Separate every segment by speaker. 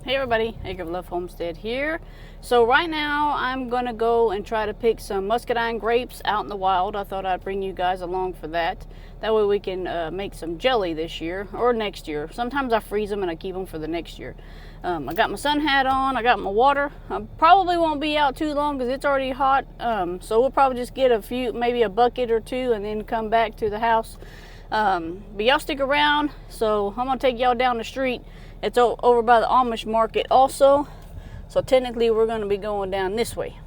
Speaker 1: Hey everybody, Acre of Love Homestead here. So right now I'm gonna go and try to pick some muscadine grapes out in the wild. I thought I'd bring you guys along for that. That way we can make some jelly this year or next year. Sometimes I freeze them and I keep them for the next year. I got my sun hat on, I got my water. I probably won't be out too long because it's already hot. So we'll probably just get a few, maybe a bucket or two, and then come back to the house. But y'all stick around. So I'm gonna take y'all down the street. It's over by the Amish market also. So technically we're going to be going down this way.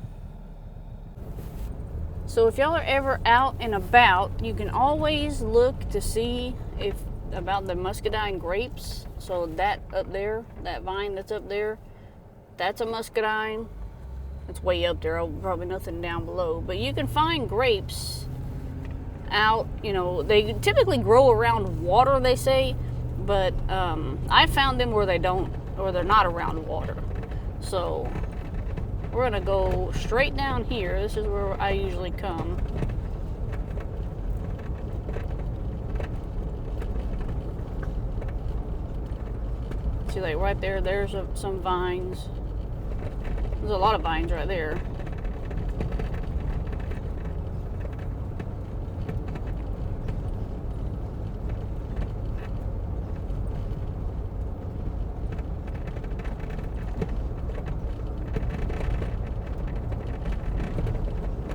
Speaker 1: So if y'all are ever out and about, you can always look to see if about the muscadine grapes. So that up there, that vine that's up there, that's a muscadine. It's way up there, probably nothing down below. But you can find grapes out, you know, they typically grow around water, they say. But I found them where they don't, or they're not around water. So we're gonna go straight down here. This is where I usually come. See, like right there, there's some vines. There's a lot of vines right there.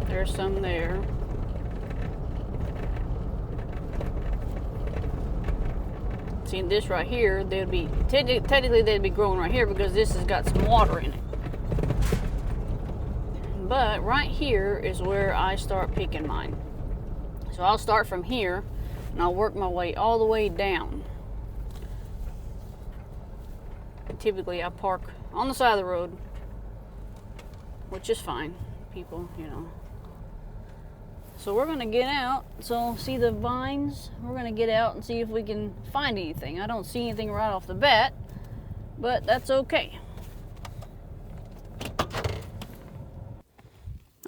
Speaker 1: There's some there. See, this right here, they'd be technically they'd be growing right here because this has got some water in it. But right here is where I start picking mine. So I'll start from here and I'll work my way all the way down. And typically I park on the side of the road, which is fine. People, you know. So we're gonna get out. So see the vines? We're gonna get out and see if we can find anything. I don't see anything right off the bat, but that's okay.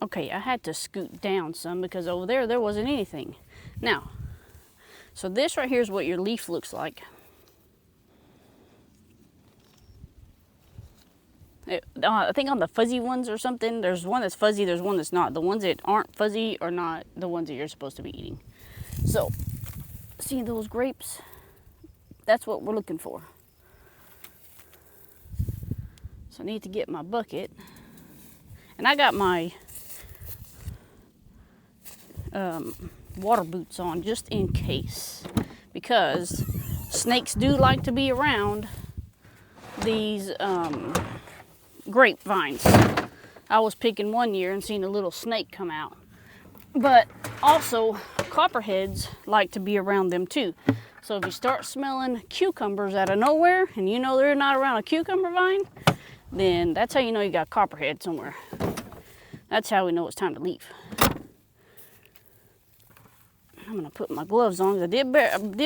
Speaker 1: Okay, I had to scoot down some because over there wasn't anything. Now, so this right here is what your leaf looks like. I think on the fuzzy ones or something, there's one that's fuzzy, there's one that's not. The ones that aren't fuzzy are not the ones that you're supposed to be eating. So, see those grapes? That's what we're looking for. So I need to get my bucket. And I got my water boots on just in case. Because snakes do like to be around these grapevines. I was picking one year and seen a little snake come out. But also, copperheads like to be around them too. So if you start smelling cucumbers out of nowhere, and you know they're not around a cucumber vine, then that's how you know you got copperhead somewhere. That's how we know it's time to leave. I'm gonna put my gloves on. I did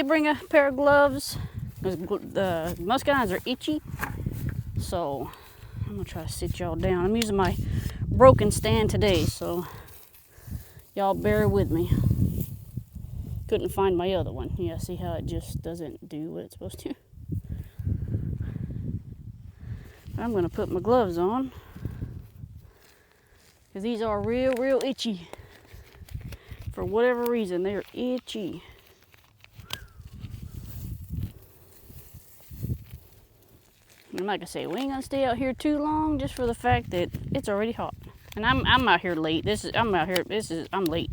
Speaker 1: bring a pair of gloves because the muscadines are itchy. So I'm gonna try to sit y'all down. I'm using my broken stand today, so y'all bear with me. Couldn't find my other one. Yeah, see how it just doesn't do what it's supposed to? I'm gonna put my gloves on because these are real itchy. For whatever reason, they're itchy. And like I say, we ain't gonna stay out here too long just for the fact that it's already hot. And I'm out here late. I'm late.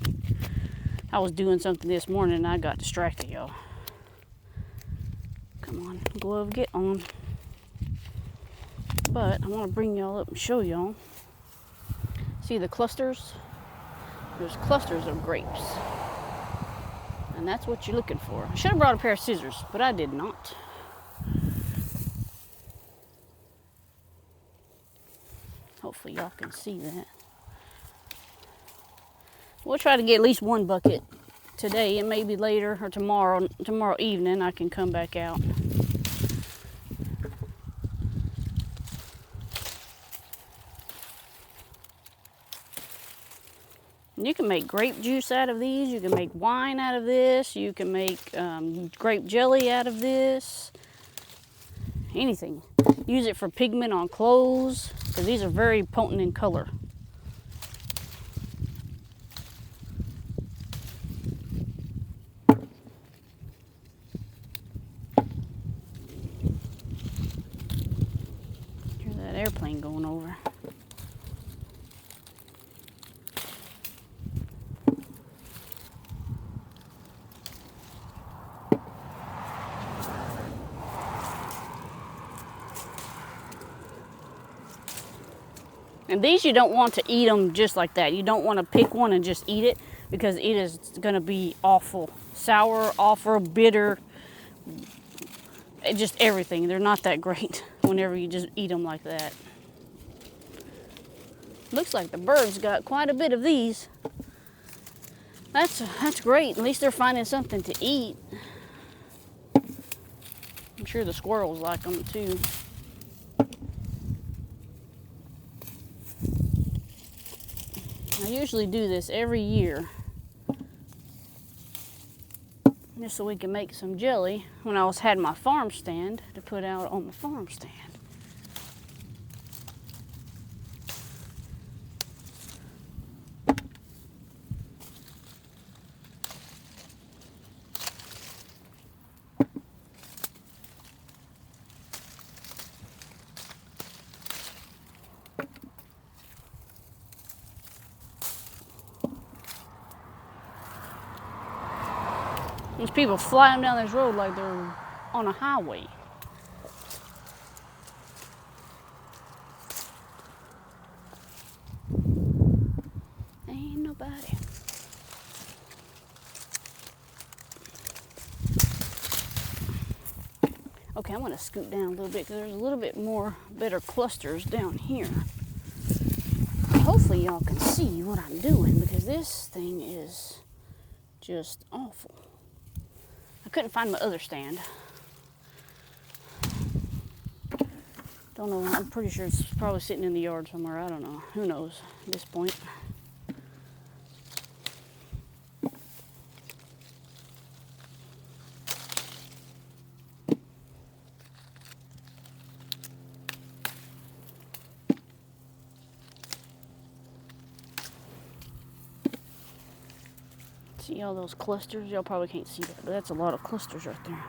Speaker 1: I was doing something this morning and I got distracted, y'all. Come on, glove, get on. But I want to bring y'all up and show y'all. See the clusters? There's clusters of grapes. And that's what you're looking for. I should have brought a pair of scissors, but I did not. Hopefully y'all can see that. We'll try to get at least one bucket today, and maybe later or tomorrow evening I can come back out. You can make grape juice out of these. You can make wine out of this. You can make grape jelly out of this. Anything. Use it for pigment on clothes, because these are very potent in color. Here's that airplane going over. And these you don't want to eat them just like that. You don't want to pick one and just eat it, because it is going to be awful. Sour, awful, bitter, just everything. They're not that great whenever you just eat them like that. Looks like the birds got quite a bit of these. That's great. At least they're finding something to eat. I'm sure the squirrels like them too. I usually do this every year, just so we can make some jelly when I had my farm stand to put out on the farm stand. These people flying down this road like they're on a highway. Ain't nobody. Okay, I'm gonna scoot down a little bit because there's a little bit more better clusters down here. Hopefully y'all can see what I'm doing, because this thing is just awful. I couldn't find my other stand. Don't know, I'm pretty sure it's probably sitting in the yard somewhere. I don't know. Who knows at this point. See all those clusters? Y'all probably can't see that, but that's a lot of clusters right there.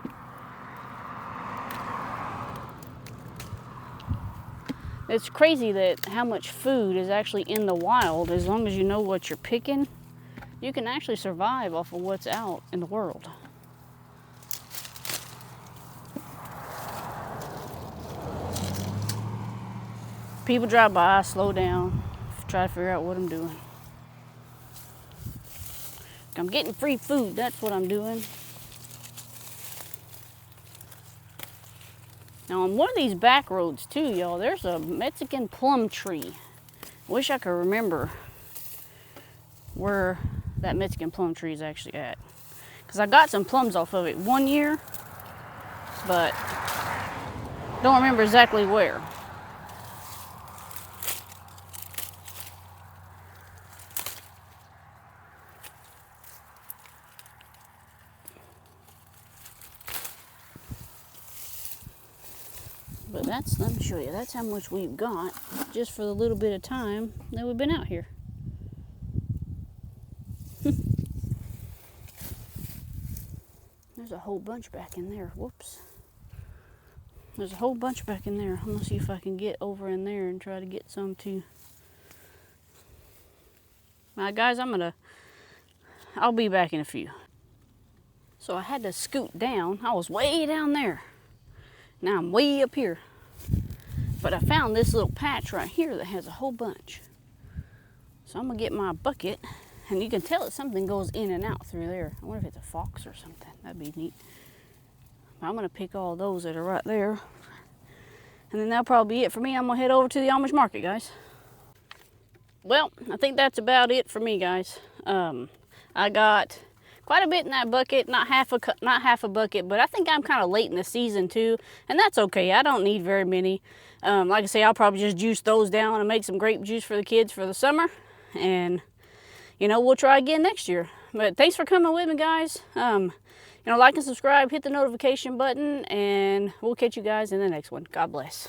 Speaker 1: It's crazy that how much food is actually in the wild. As long as you know what you're picking, you can actually survive off of what's out in the world. People drive by, slow down, try to figure out what I'm doing. I'm getting free food, that's what I'm doing. Now on one of these back roads too, y'all, there's a Mexican plum tree. Wish I could remember where that Mexican plum tree is actually at. Because I got some plums off of it one year, but don't remember exactly where. But let me show you, that's how much we've got just for the little bit of time that we've been out here. There's a whole bunch back in there. Whoops. There's a whole bunch back in there. I'm gonna see if I can get over in there and try to get some too. Now guys, I'll be back in a few. So I had to scoot down. I was way down there. Now I'm way up here. But I found this little patch right here that has a whole bunch. So I'm gonna get my bucket, and you can tell that something goes in and out through there. I wonder if it's a fox or something. That'd be neat. But I'm gonna pick all those that are right there. And then that'll probably be it for me. I'm gonna head over to the Amish market, guys. Well, I think that's about it for me, guys. I got quite a bit in that bucket, not half a bucket, but I think I'm kind of late in the season too, and that's okay. I don't need very many. Like I say, I'll probably just juice those down and make some grape juice for the kids for the summer, and we'll try again next year. But thanks for coming with me, guys. Like and subscribe, hit the notification button, and we'll catch you guys in the next one. God bless.